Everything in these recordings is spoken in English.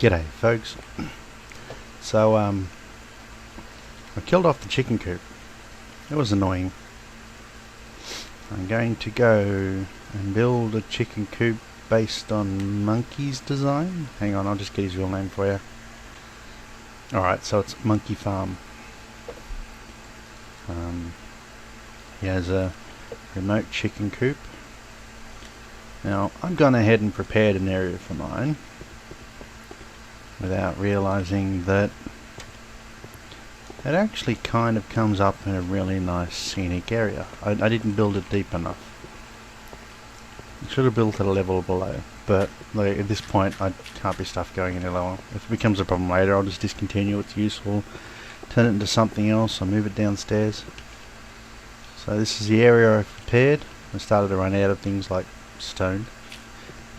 G'day folks. So I killed off the chicken coop. It was annoying. I'm going to go and build a chicken coop based on Monkey's design. Hang on, I'll just get his real name for you. Alright, so it's Monkey Farm. He has a remote chicken coop. Now, I've gone ahead and prepared an area for mine without realizing that it actually kind of comes up in a really nice scenic area. I didn't build it deep enough. I should have built it a level below, but like, at this point I can't be stuff going any lower. If it becomes a problem later, I'll just discontinue its useful, turn it into something else, or move it downstairs. So this is the area I've prepared. I started to run out of things like stone.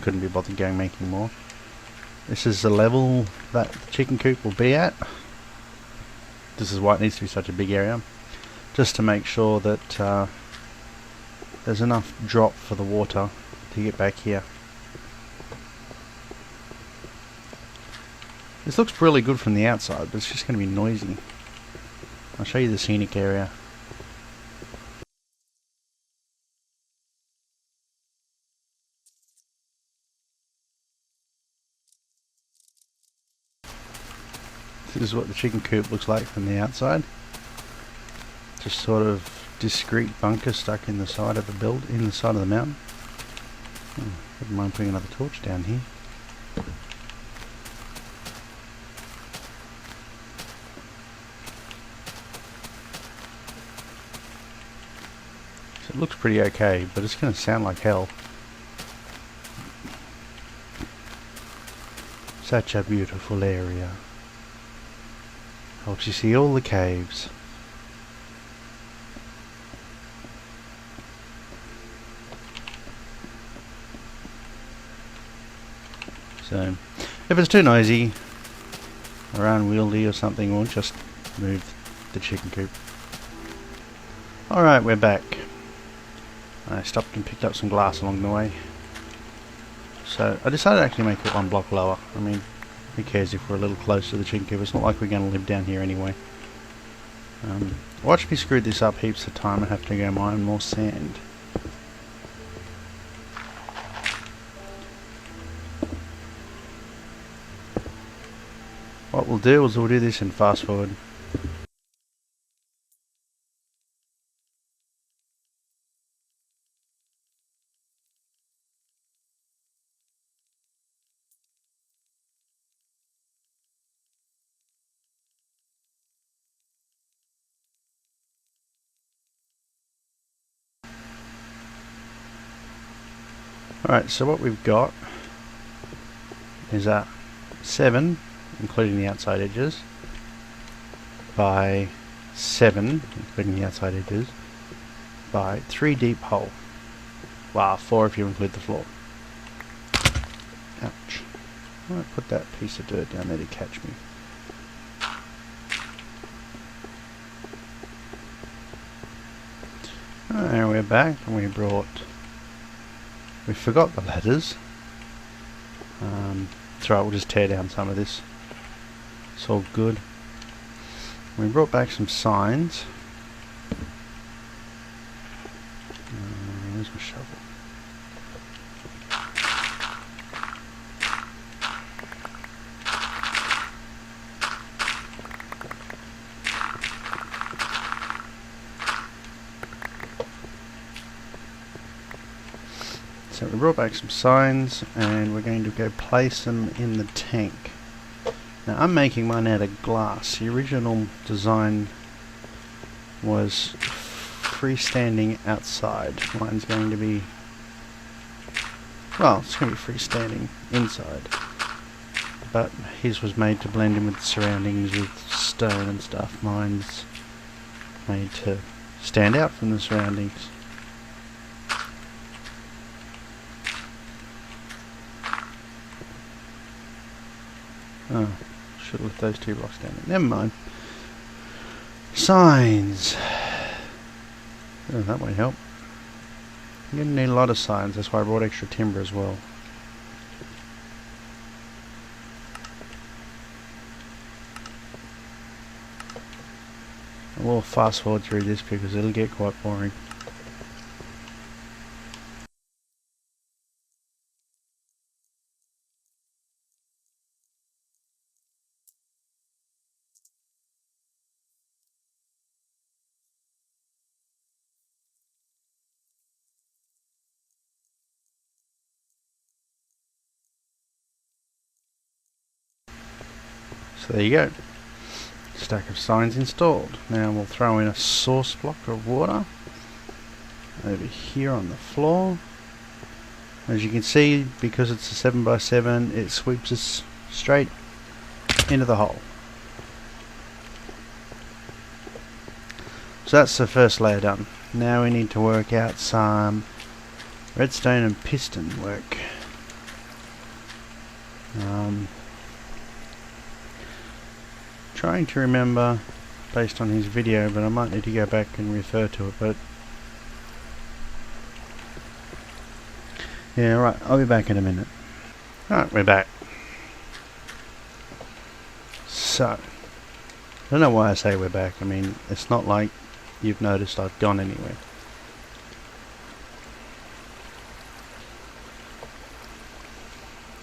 Couldn't be bothered going making more. This is the level that the chicken coop will be at. This is why it needs to be such a big area, just to make sure that there's enough drop for the water to get back here. This looks really good from the outside, but it's just going to be noisy. I'll show you the scenic area. This is what the chicken coop looks like from the outside. Just sort of discrete bunker stuck in the side of the in the side of the mountain. Wouldn't mind putting another torch down here. So it looks pretty okay, but it's going to sound like hell. Such a beautiful area. Helps you see all the caves. So, if it's too noisy or unwieldy or something, we'll just move the chicken coop. Alright, we're back. I stopped and picked up some glass along the way. So, I decided to actually make it one block lower. I mean, who cares if we're a little close to the chicken coop? It's not like we're going to live down here anyway. Watch me screw this up heaps of time and have to go mine more sand. What we'll do is we'll do this in fast forward. Alright, so what we've got is a 7, including the outside edges, by 7, including the outside edges, by 3 deep hole. Wow, 4 if you include the floor. Ouch. I might put that piece of dirt down there to catch me. Alright, we're back and we forgot the ladders. That's right, we'll just tear down some of this. It's all good. We brought back some signs. Where's my shovel? So we brought back some signs and we're going to go place them in the tank. Now I'm making mine out of glass. The original design was freestanding outside. Mine's going to be, well, it's going to be freestanding inside. But his was made to blend in with the surroundings with stone and stuff. Mine's made to stand out from the surroundings. Oh, should have left those 2 blocks down there. Never mind. Signs. Oh, that won't help. You're going to need a lot of signs. That's why I brought extra timber as well. We'll fast forward through this because it'll get quite boring. So there you go. Stack of signs installed. Now we'll throw in a source block of water over here on the floor. As you can see, because it's a 7x7, it sweeps us straight into the hole. So that's the first layer done. Now we need to work out some redstone and piston work. Trying to remember based on his video, but I might need to go back and refer to it. But yeah, right, I'll be back in a minute. Alright, we're back. So, I don't know why I say we're back. I mean, it's not like you've noticed I've gone anywhere.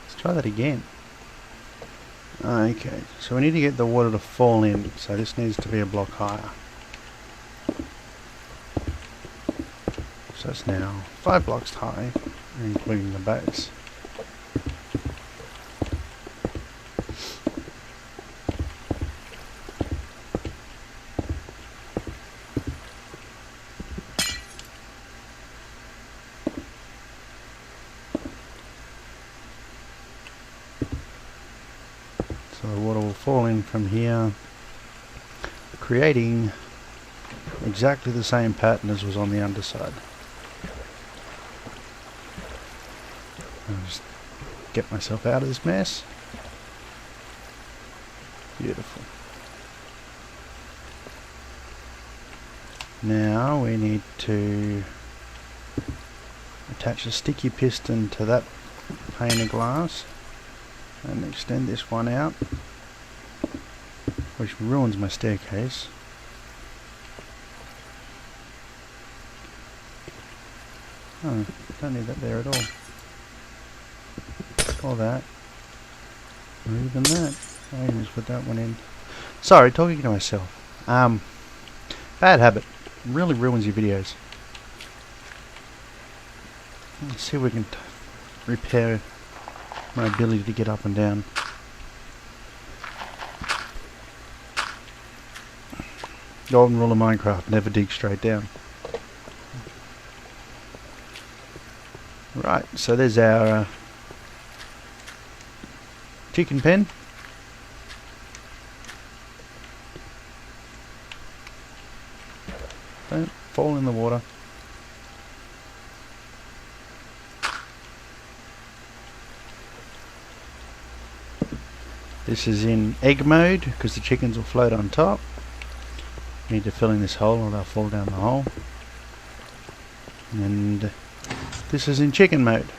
Let's try that again. Okay, so we need to get the water to fall in, so this needs to be a block higher. So it's now 5 blocks high, including the base. So the water will fall in from here, creating exactly the same pattern as was on the underside. I'll just get myself out of this mess. Beautiful. Now we need to attach a sticky piston to that pane of glass and extend this one out, which ruins my staircase. Oh, don't need that there at all. Or that. Or even that. I can just put that one in. Sorry, talking to myself. Bad habit. Really ruins your videos. Let's see if we can repair my ability to get up and down. Golden rule of Minecraft, never dig straight down. Right, so there's our chicken pen. Don't fall in the water. This is in egg mode because the chickens will float on top. Need to fill in this hole or they'll fall down the hole. And this is in chicken mode,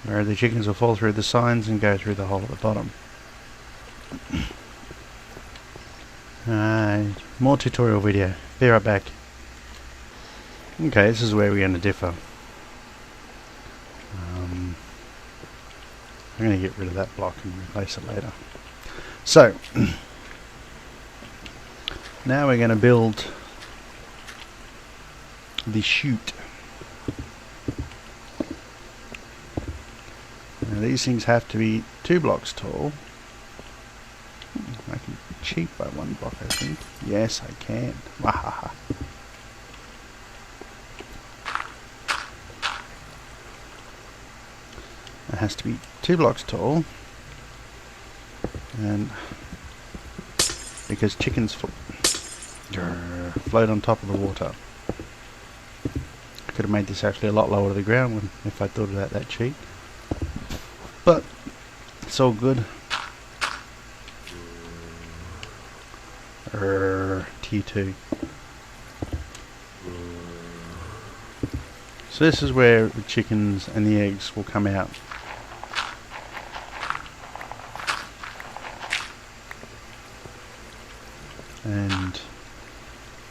where the chickens will fall through the signs and go through the hole at the bottom. More tutorial video. Be right back. Okay, this is where we're going to differ. I'm going to get rid of that block and replace it later. So, now we're going to build the chute. Now these things have to be 2 blocks tall. I can cheat by 1 block, I think. Yes, I can. Wahaha. It has to be 2 blocks tall, and because chickens float on top of the water. I could have made this actually a lot lower to the ground if I thought about that cheat, but it's all good. Tier 2. So this is where the chickens and the eggs will come out. And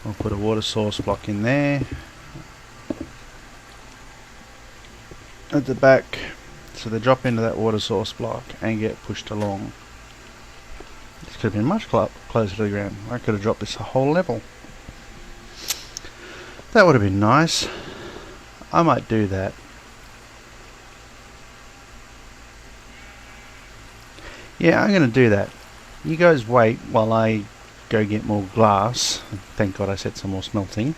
I'll put a water source block in there at the back, so they drop into that water source block and get pushed along. This could have been much closer to the ground. I could have dropped this a whole level. That would have been nice. I might do that. Yeah, I'm going to do that. You guys wait while I go get more glass. Thank God I set some more smelting.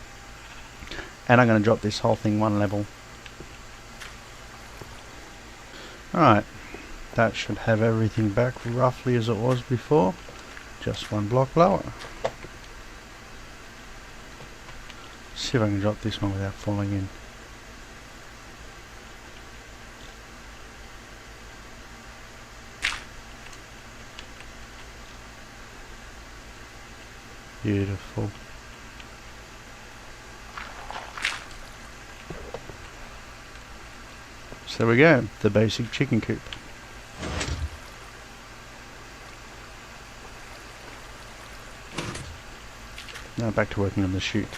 And I'm going to drop this whole thing one level. Alright, that should have everything back roughly as it was before. Just one block lower. See if I can drop this one without falling in. Beautiful. So there we go, the basic chicken coop. Now back to working on the chute.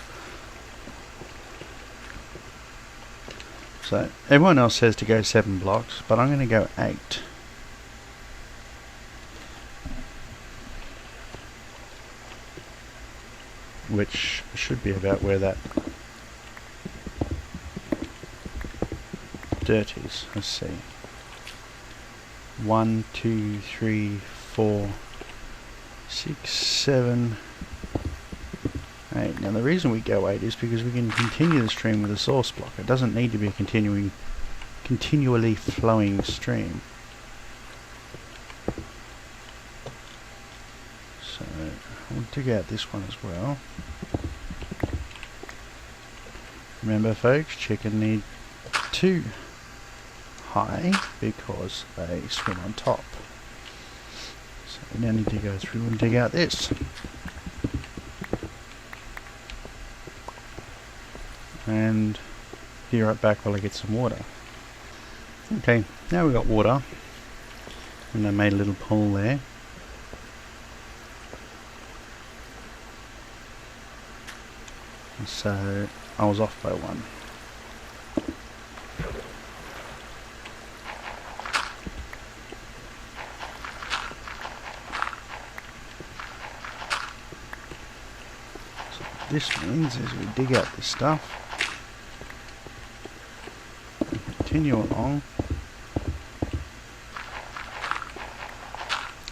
So everyone else says to go 7 blocks, but I'm going to go 8. Which should be about where that dirt is. Let's see. 1, 2, 3, 4, 6, 7, 8. Now the reason we go 8 is because we can continue the stream with a source block. It doesn't need to be a continually flowing stream. So I'll dig out this one as well. Remember folks, chicken need 2 high because they swim on top. So we now need to go through and dig out this. And be right back while I get some water. Okay, now we've got water. And I made a little pool there. So I was off by 1. So what this means is we dig out this stuff, continue along.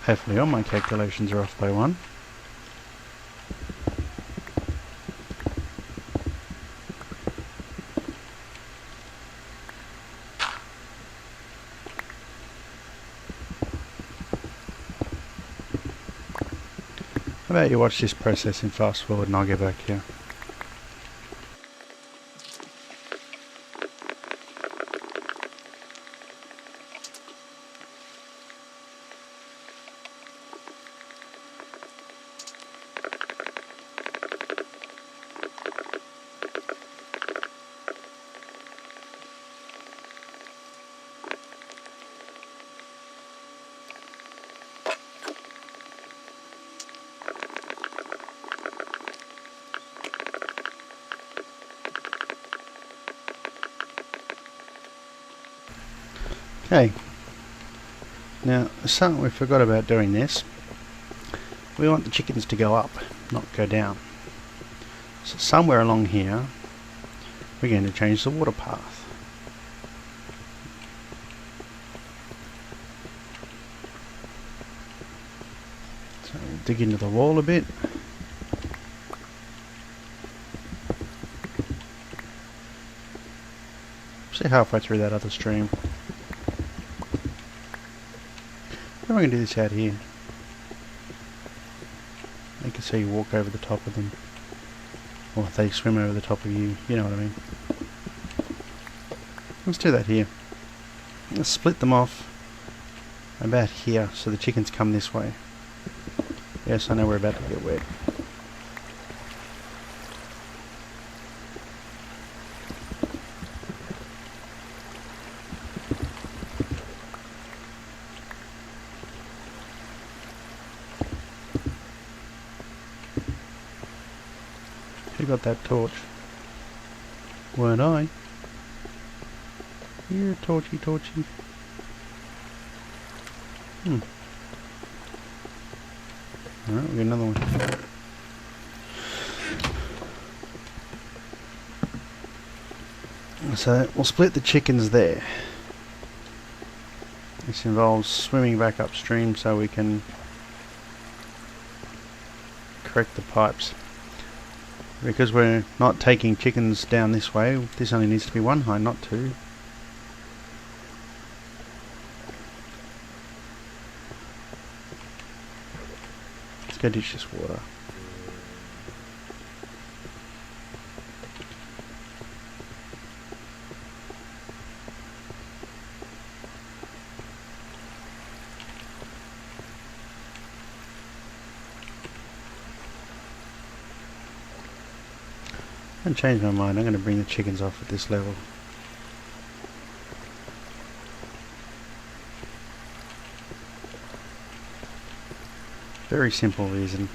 Hopefully all my calculations are off by 1. How about you watch this process and fast forward and I'll get back here. Okay, now something we forgot about doing this, we want the chickens to go up, not go down. So somewhere along here we're going to change the water path. So we'll dig into the wall a bit. See halfway through that other stream. I'm going to do this out here. You can see you walk over the top of them. Or they swim over the top of you, you know what I mean. Let's do that here. Let's split them off about here so the chickens come this way. Yes, I know we're about to get wet. Who got that torch? Weren't I? Here, torchy, torchy. Alright, we'll get another one. So, we'll split the chickens there. This involves swimming back upstream so we can correct the pipes. Because we're not taking chickens down this way, this only needs to be one hind, not two. Let's go ditch this water. I'm going to change my mind. I'm going to bring the chickens off at this level. Very simple reason.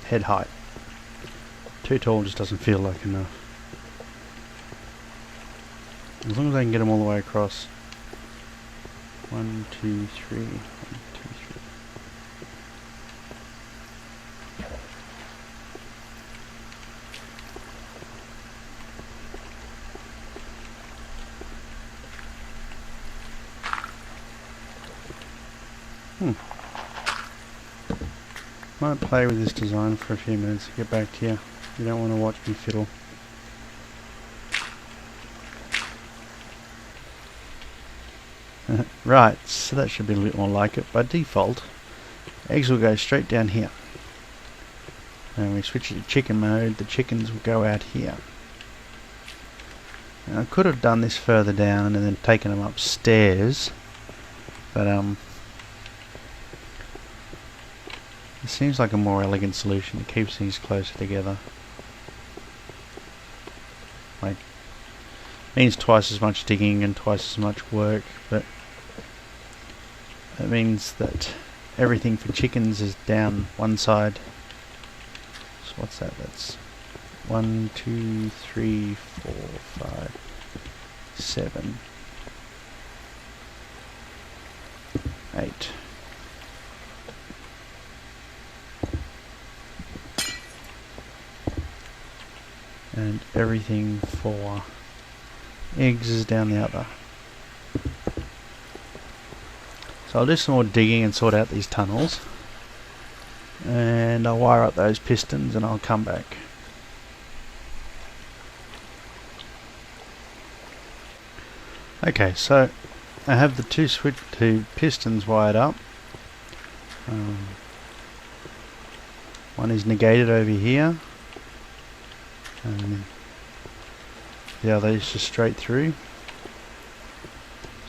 Head height. Too tall just doesn't feel like enough. As long as I can get them all the way across. 1, 2, 3. 1, 2, 3. Might play with this design for a few minutes to get back to you. You don't want to watch me fiddle. Right, so that should be a bit more like it. By default, eggs will go straight down here. And when we switch it to chicken mode, the chickens will go out here. Now, I could have done this further down and then taken them upstairs, but it seems like a more elegant solution. It keeps things closer together. Like, means twice as much digging and twice as much work, but that means that everything for chickens is down one side. So what's that? That's 1, 2, 3, 4, 5, 7, 8. And everything for eggs is down the other. So I'll do some more digging and sort out these tunnels, and I'll wire up those pistons and I'll come back. Okay, so I have the two pistons wired up. One is negated over here, and the other is just straight through.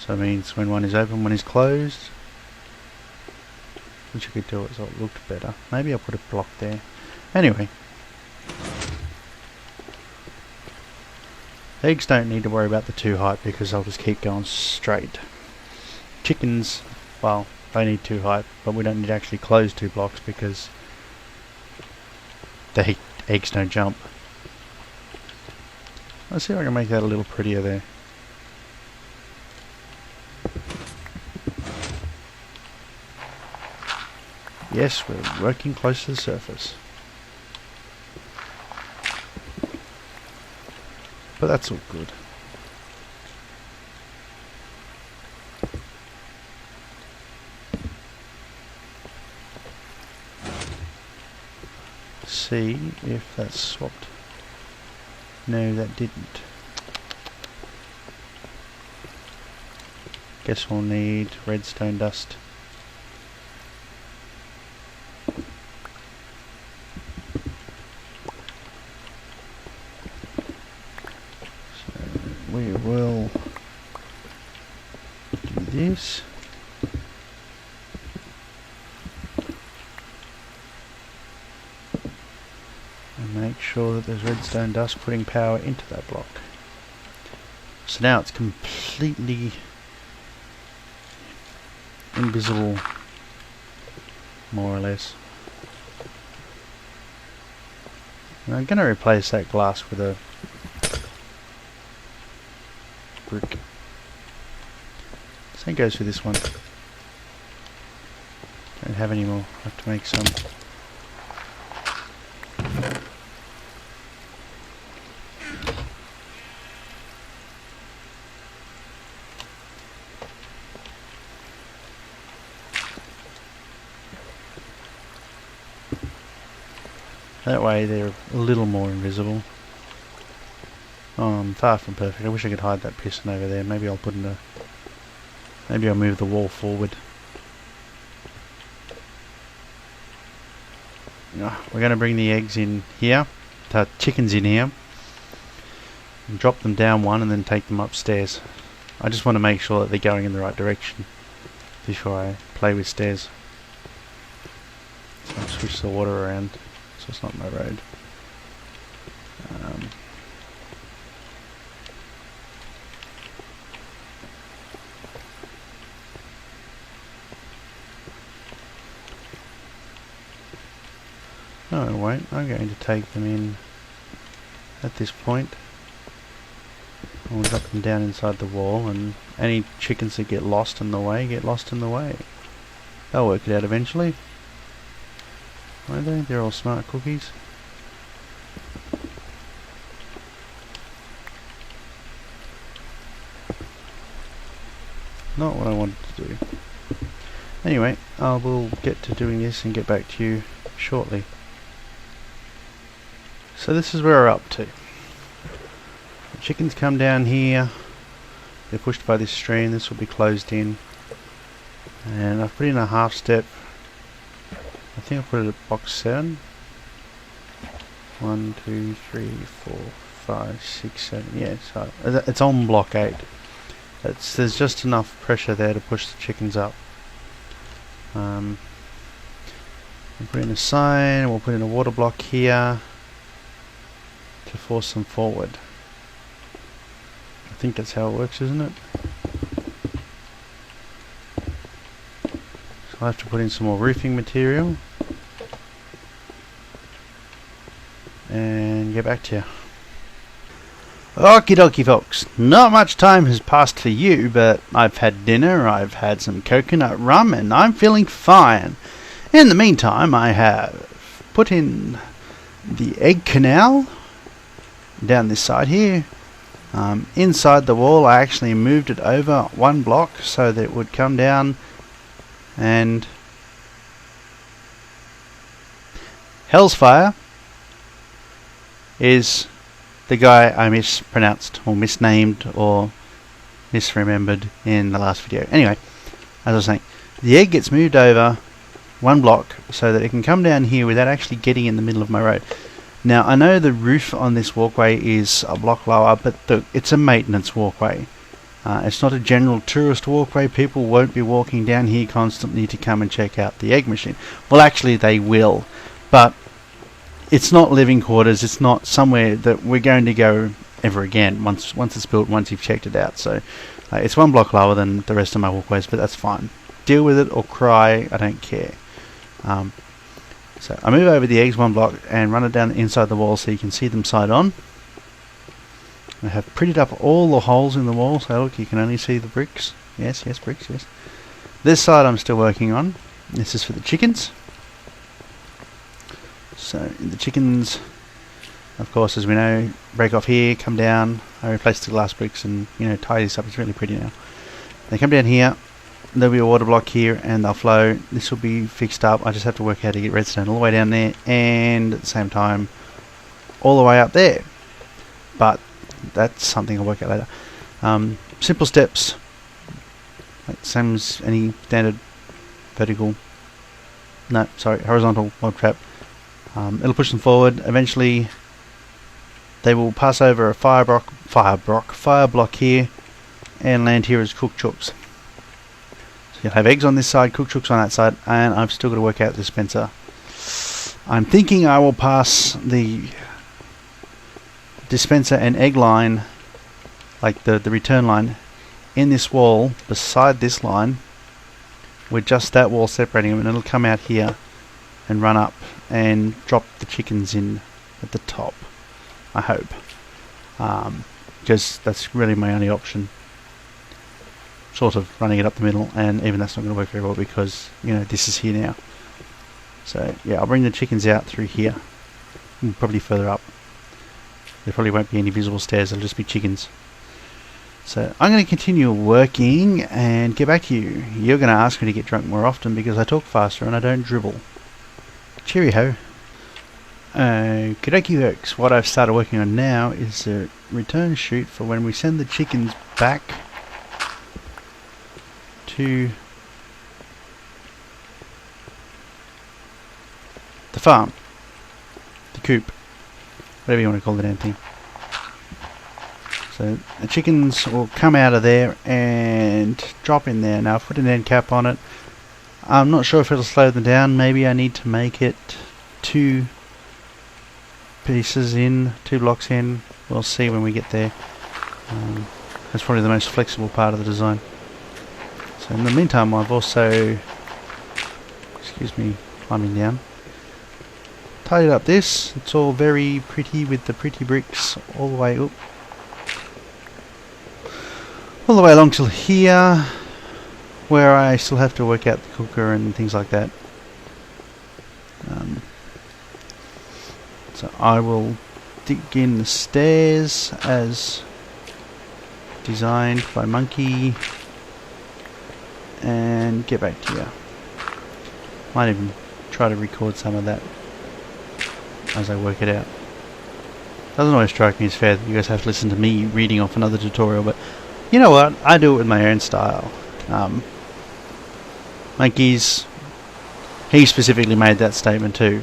So it means when one is open, one is closed. Which I could do it so it looked better. Maybe I'll put a block there. Anyway. Eggs don't need to worry about the two height because I'll just keep going straight. Chickens, well, they need two height, but we don't need to actually close two blocks because the eggs don't jump. Let's see if I can make that a little prettier there. Yes, we're working close to the surface. But that's all good. See if that's swapped. No, that didn't. Guess we'll need redstone dust. We will do this. And make sure that there's redstone dust putting power into that block. So now it's completely invisible, more or less. And I'm going to replace that glass with a brick. Same goes for this one. Don't have any more. I have to make some. That way they're a little more invisible. Oh, I'm far from perfect. I wish I could hide that piston over there. Maybe I'll put in a... Maybe I'll move the wall forward. We're going to bring the eggs in here. The chickens in here. And drop them down one and then take them upstairs. I just want to make sure that they're going in the right direction before I play with stairs. So I'll switch the water around so it's not my road. No, wait, I'm going to take them in at this point. I'll drop them down inside the wall, and any chickens that get lost in the way, get lost in the way. They'll work it out eventually. Won't they? They're all smart cookies. Not what I wanted to do. Anyway, I will get to doing this and get back to you shortly. So this is where we're up to. The chickens come down here. They're pushed by this stream. This will be closed in. And I've put in a half step. I think I put it at box 7. 1, 2, 3, 4, 5, 6, 7. Yeah, so it's on block 8. There's just enough pressure there to push the chickens up. We'll put in a sign. We'll put in a water block here to force them forward. I think that's how it works, isn't it? So I'll have to put in some more roofing material and get back to you. Okie dokie folks, not much time has passed for you, but I've had dinner, I've had some coconut rum, and I'm feeling fine. In the meantime, I have put in the egg canal down this side here. Inside the wall I actually moved it over one block so that it would come down, and Hellsfire is the guy I mispronounced or misnamed or misremembered in the last video. Anyway, as I was saying, the egg gets moved over one block so that it can come down here without actually getting in the middle of my road. Now I know the roof on this walkway is a block lower, but it's a maintenance walkway. It's not a general tourist walkway. People won't be walking down here constantly to come and check out the egg machine. Well, actually they will, but it's not living quarters. It's not somewhere that we're going to go ever again once it's built, once you've checked it out. So it's one block lower than the rest of my walkways, but that's fine. Deal with it or cry, I don't care. So I move over the eggs one block and run it down inside the wall so you can see them side on. I have prettied up all the holes in the wall, so look, you can only see the bricks. Yes, bricks, yes. This side I'm still working on. This is for the chickens. So the chickens, of course, as we know, break off here, come down. I replace the glass bricks and, tie this up. It's really pretty now. They come down here. There'll be a water block here and they'll flow. This will be fixed up. I just have to work out how to get redstone all the way down there and at the same time all the way up there. But that's something I'll work out later. Simple steps, like same as any standard horizontal mob trap. It'll push them forward. Eventually they will pass over a fire block here and land here as cooked chooks. So you'll have eggs on this side, cooked chooks on that side, and I've still got to work out the dispenser. I'm thinking I will pass the dispenser and egg line, like the return line, in this wall beside this line with just that wall separating them, and it'll come out here and run up and drop the chickens in at the top, I hope, because that's really my only option, sort of running it up the middle, and even that's not going to work very well because, you know, this is here now. So yeah, I'll bring the chickens out through here, and probably further up. There probably won't be any visible stairs, it'll just be chickens. So I'm going to continue working and get back to you. You're going to ask me to get drunk more often because I talk faster and I don't dribble. Cheerio. Okie dokie folks, what I've started working on now is a return chute for when we send the chickens back to the farm, the coop, whatever you want to call the damn thing. So the chickens will come out of there and drop in there. Now I've put an end cap on it. I'm not sure if it'll slow them down. Maybe I need to make it 2 pieces in, 2 blocks in. We'll see when we get there. That's probably the most flexible part of the design. So in the meantime, I've also, excuse me, climbing down, tidied up this. It's all very pretty with the pretty bricks all the way up. All the way along till here, where I still have to work out the cooker and things like that. So I will dig in the stairs as designed by Monkey and get back to you. Might even try to record some of that as I work it out. Doesn't always strike me as fair that you guys have to listen to me reading off another tutorial, but you know what? I do it with my own style. Monkey's, he specifically made that statement too.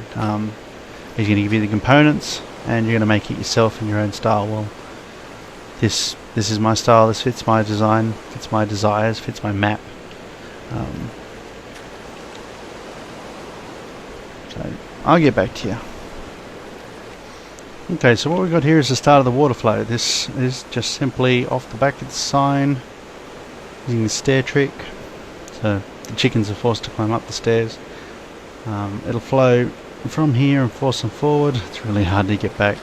He's going to give you the components and you're going to make it yourself in your own style. Well, this is my style, this fits my design, fits my desires, fits my map. So I'll get back to you. Okay, so what we've got here is the start of the water flow. This is just simply off the back of the sign using the stair trick. So the chickens are forced to climb up the stairs. It'll flow from here and force them forward. It's really hard to get back.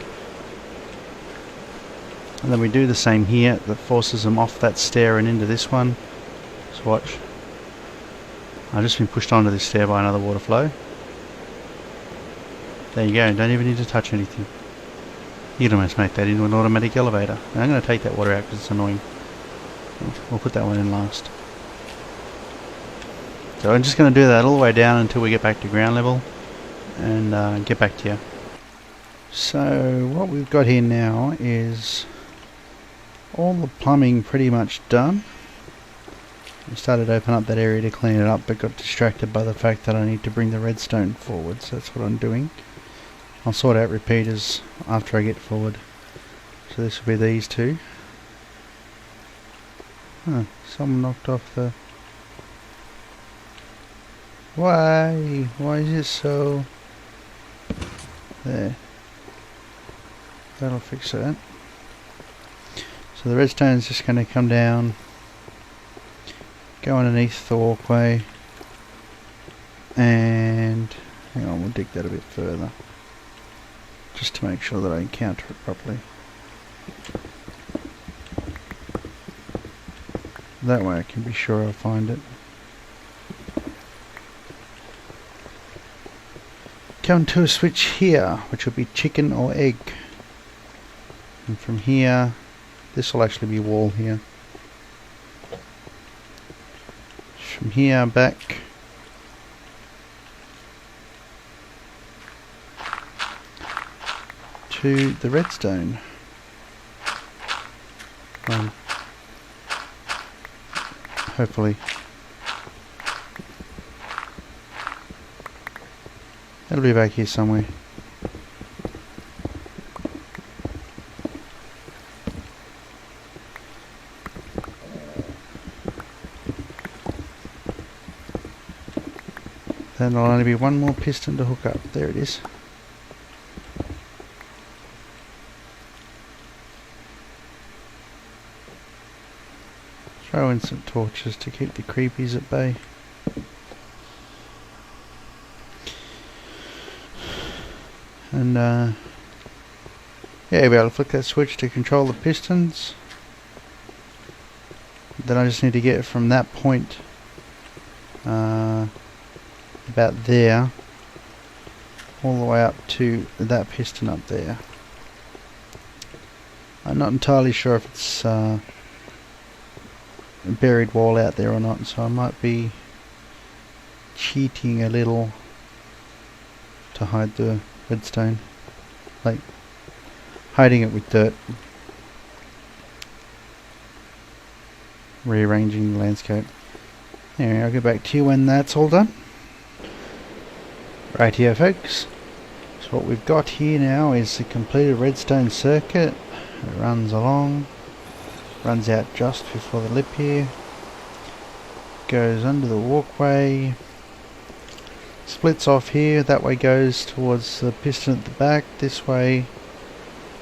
And then we do the same here, that forces them off that stair and into this one. Just watch. I've just been pushed onto this stair by another water flow. There you go, don't even need to touch anything. You can almost make that into an automatic elevator. Now I'm going to take that water out because it's annoying. We'll put that one in last. So I'm just going to do that all the way down until we get back to ground level and get back to you. So what we've got here now is all the plumbing pretty much done. I started to open up that area to clean it up, but got distracted by the fact that I need to bring the redstone forward, so that's what I'm doing. I'll sort out repeaters after I get forward. So this will be these two. Huh, someone knocked off the... Why? Why is it so... There. That'll fix that. So the redstone is just going to come down, go underneath the walkway, and hang on, we'll dig that a bit further just to make sure that I encounter it properly. That way I can be sure I'll find it. Come to a switch here, which will be chicken or egg. And from here, this will actually be wall here. From here back to the redstone. Hopefully. It'll be back here somewhere. Then there'll only be one more piston to hook up. There it is. Throw in some torches to keep the creepies at bay. And yeah, you'll be able to flick that switch to control the pistons. Then I just need to get it from that point about there all the way up to that piston up there. I'm not entirely sure if it's a buried wall out there or not, so I might be cheating a little to hide the redstone, like hiding it with dirt, rearranging the landscape. Anyway, I'll get back to you when that's all done. Right here, folks, so what we've got here now is the completed redstone circuit. It runs along, runs out just before the lip here, goes under the walkway, splits off here, that way goes towards the piston at the back, this way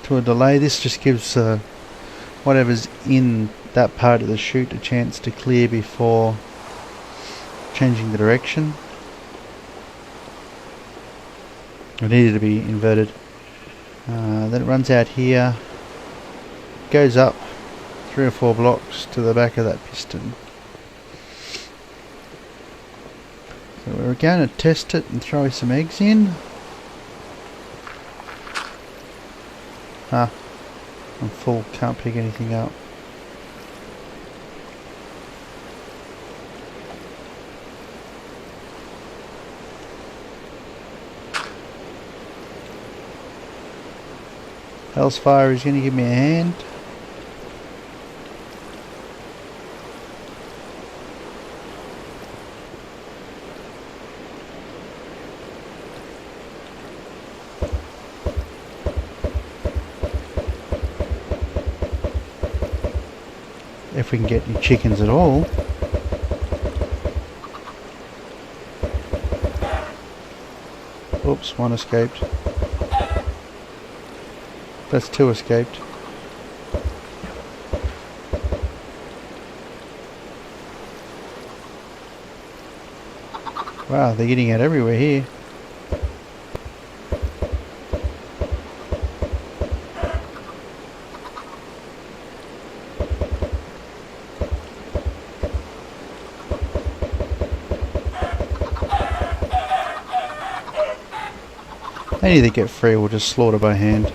to a delay. This just gives whatever's in that part of the chute a chance to clear before changing the direction. It needed to be inverted. Then it runs out here, goes up 3 or 4 blocks to the back of that piston. So we're going to test it and throw some eggs in. I'm full, can't pick anything up. Hellsfire is going to give me a hand. If we can get any chickens at all. Oops, one escaped. That's 2 escaped. Wow, they're getting out everywhere here. Any that get free will just slaughter by hand.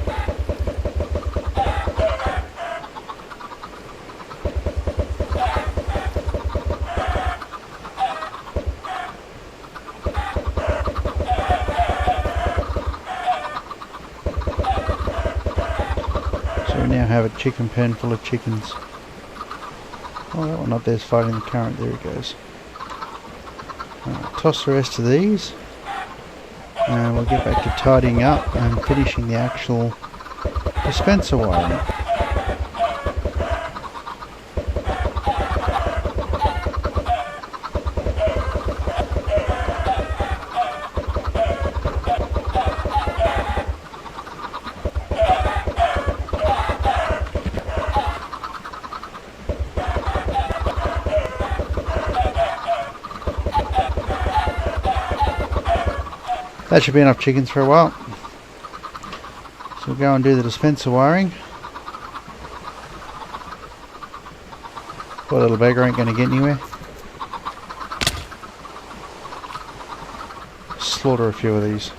So we now have a chicken pen full of chickens. Oh, that one up there's fighting the current. There it goes. Toss the rest of these. And we'll get back to tidying up and finishing the actual dispenser wiring. That should be enough chickens for a while. So we'll go and do the dispenser wiring. Poor little beggar ain't going to get anywhere. Slaughter a few of these.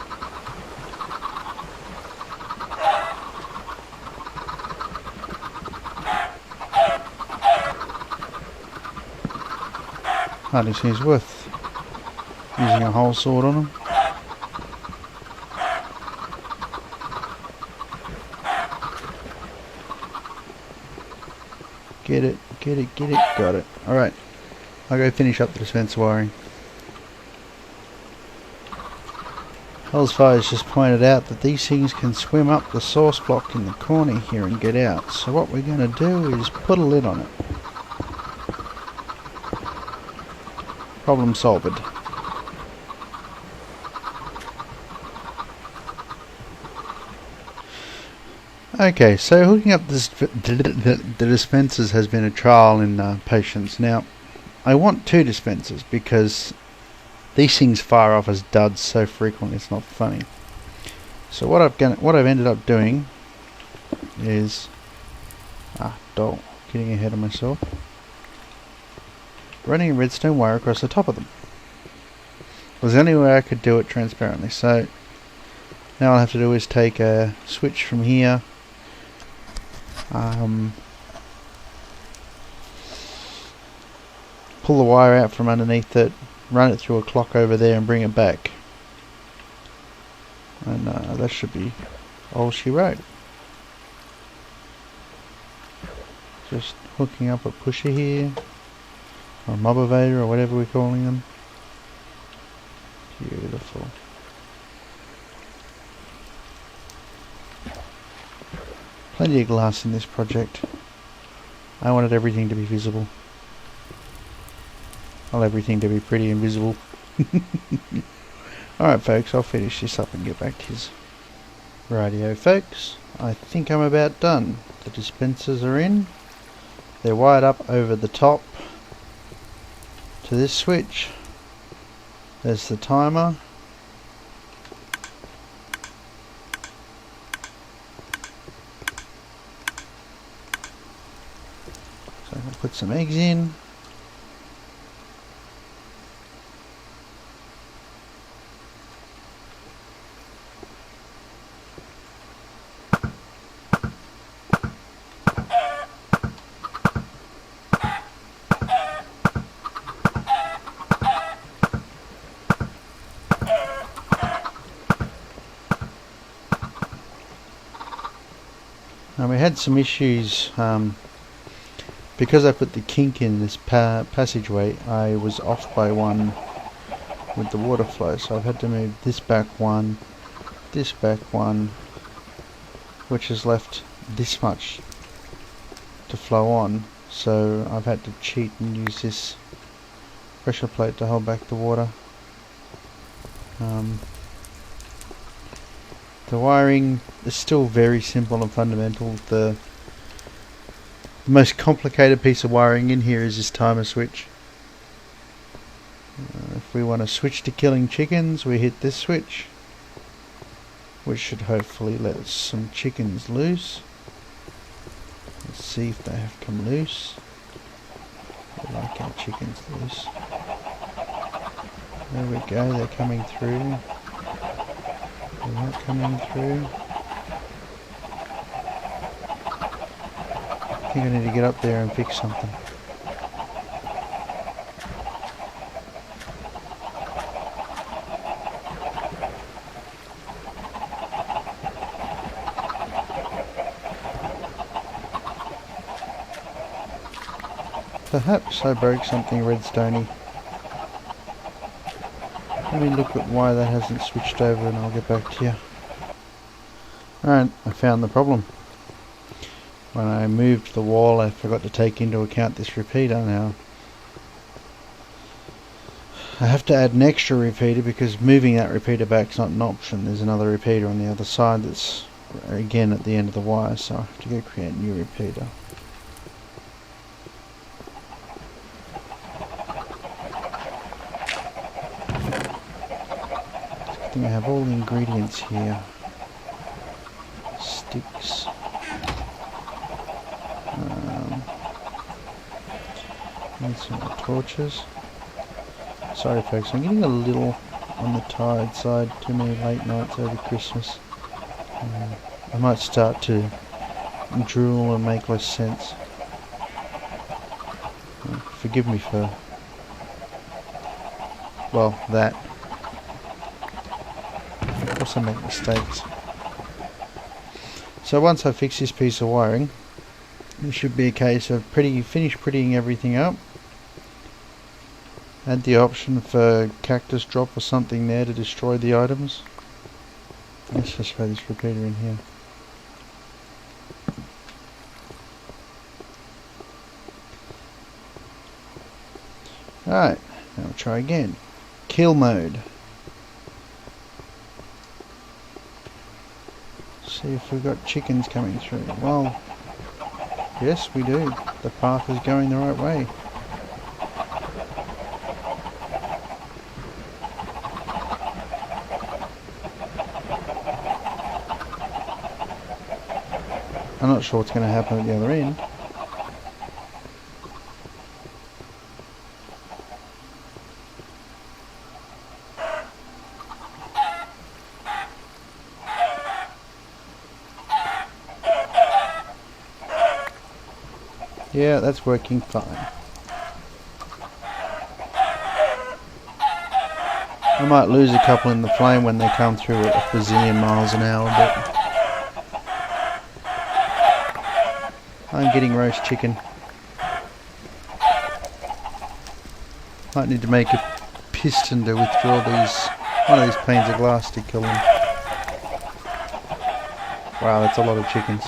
Hardly seems worth using a whole sword on them. Get it, get it, get it, got it. Alright, I'll go finish up the dispenser wiring. Hellsfire's just pointed out that these things can swim up the source block in the corner here and get out. So what we're going to do is put a lid on it. Problem solved. Okay, so hooking up the dispensers has been a trial in patience. Now, I want 2 dispensers because these things fire off as duds so frequently it's not funny. So what I've ended up doing is getting ahead of myself. Running a redstone wire across the top of them. It was the only way I could do it transparently. So now all I have to do is take a switch from here, pull the wire out from underneath it, run it through a clock over there and bring it back. And that should be all she wrote. Just hooking up a pusher here, or a motivator, or whatever we're calling them. Beautiful. Plenty of glass in this project. I wanted everything to be visible. I want everything to be pretty and visible. Alright folks, I'll finish this up and get back to his. Rightio folks, I think I'm about done. The dispensers are in. They're wired up over the top to this switch. There's the timer. So I'll put some eggs in. Now we had some issues because I put the kink in this passageway. I was off by one with the water flow, so I've had to move this back one, which has left this much to flow on, so I've had to cheat and use this pressure plate to hold back the water. The wiring is still very simple and fundamental. The most complicated piece of wiring in here is this timer switch. If we want to switch to killing chickens, we hit this switch, which should hopefully let some chickens loose. Let's see if they have come loose. We like our chickens loose. There we go, they're coming through. They're not coming through. I think I need to get up there and fix something. Perhaps I broke something redstone-y. Let me look at why that hasn't switched over and I'll get back to you. Alright, I found the problem. When I moved the wall, I forgot to take into account this repeater now. I have to add an extra repeater because moving that repeater back is not an option. There's another repeater on the other side that's again at the end of the wire, so I have to go create a new repeater. I think I have all the ingredients here. Sticks. Need some more torches. Sorry folks, I'm getting a little on the tired side. Too many late nights over Christmas. I might start to drool and make less sense. Forgive me for, well, that. Of course I make mistakes. So once I fix this piece of wiring, it should be a case of finish prettying everything up. Add the option for cactus drop or something there to destroy the items. Let's just throw this repeater in here. Alright, now we'll try again. Kill mode. See if we've got chickens coming through. Well, yes we do. The path is going the right way. I'm not sure what's going to happen at the other end. Yeah, that's working fine. I might lose a couple in the flame when they come through at a bazillion miles an hour, but I'm getting roast chicken. Might need to make a piston to withdraw one of these panes of glass to kill them. Wow, that's a lot of chickens.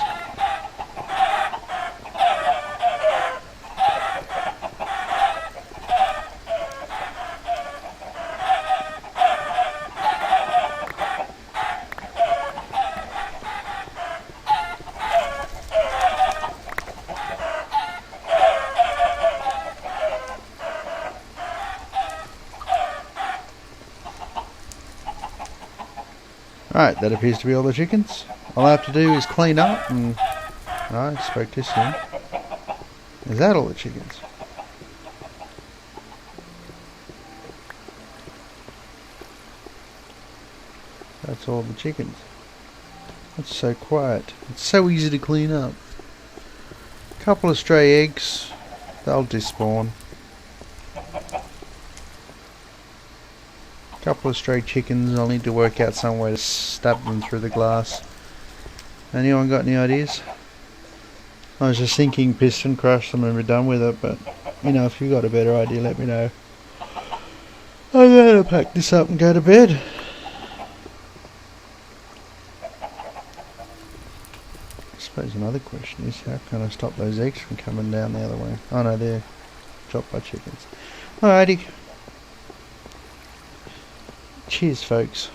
Right, that appears to be all the chickens. All I have to do is clean up and... I spoke too soon. Is that all the chickens? That's all the chickens. That's so quiet. It's so easy to clean up. Couple of stray eggs. They'll despawn. Couple of stray chickens. I'll need to work out some way to stab them through the glass. Anyone got any ideas? I was just thinking piston crush them and we're done with it, but you know, if you got a better idea, let me know. I'm going to pack this up and go to bed. I suppose another question is, how can I stop those eggs from coming down the other way? Oh no, they're dropped by chickens. Alrighty. Cheers, folks.